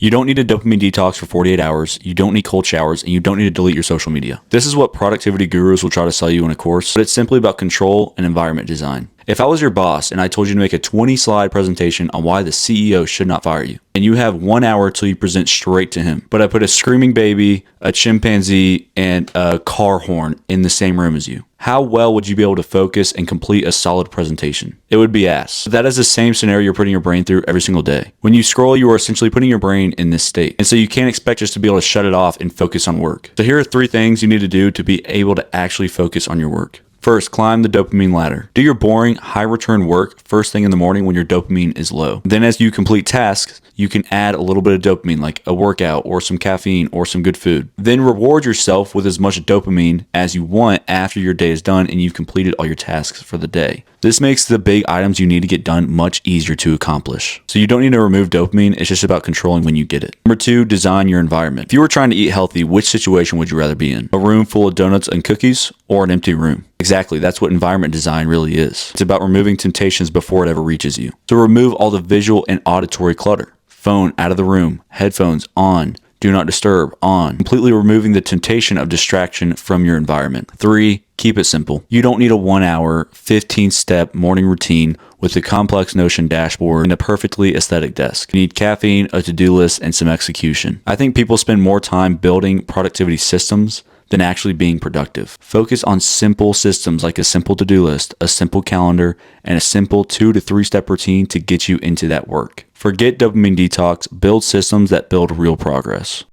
You don't need a dopamine detox for 48 hours, you don't need cold showers, and you don't need to delete your social media. This is what productivity gurus will try to sell you in a course, but it's simply about control and environment design. If I was your boss and I told you to make a 20-slide presentation on why the CEO should not fire you, and you have 1 hour till you present straight to him, but I put a screaming baby, a chimpanzee, and a car horn in the same room as you, how well would you be able to focus and complete a solid presentation? It would be ass. That is the same scenario you're putting your brain through every single day. When you scroll, you are essentially putting your brain in this state. And so you can't expect just to be able to shut it off and focus on work. So here are 3 things you need to do to be able to actually focus on your work. First, climb the dopamine ladder. Do your boring, high return work first thing in the morning when your dopamine is low. Then as you complete tasks, you can add a little bit of dopamine like a workout or some caffeine or some good food. Then reward yourself with as much dopamine as you want after your day is done and you've completed all your tasks for the day. This makes the big items you need to get done much easier to accomplish. So you don't need to remove dopamine, it's just about controlling when you get it. Number 2, design your environment. If you were trying to eat healthy, which situation would you rather be in? A room full of donuts and cookies or an empty room? Exactly, that's what environment design really is. It's about removing temptations before it ever reaches you. So remove all the visual and auditory clutter. Phone out of the room, headphones on, do not disturb on, completely removing the temptation of distraction from your environment. 3, keep it simple. You don't need a 1 hour, 15-step morning routine with a complex Notion dashboard and a perfectly aesthetic desk. You need caffeine, a to-do list, and some execution. I think people spend more time building productivity systems than actually being productive. Focus on simple systems like a simple to-do list, a simple calendar, and a simple 2 to 3 step routine to get you into that work. Forget dopamine detox, build systems that build real progress.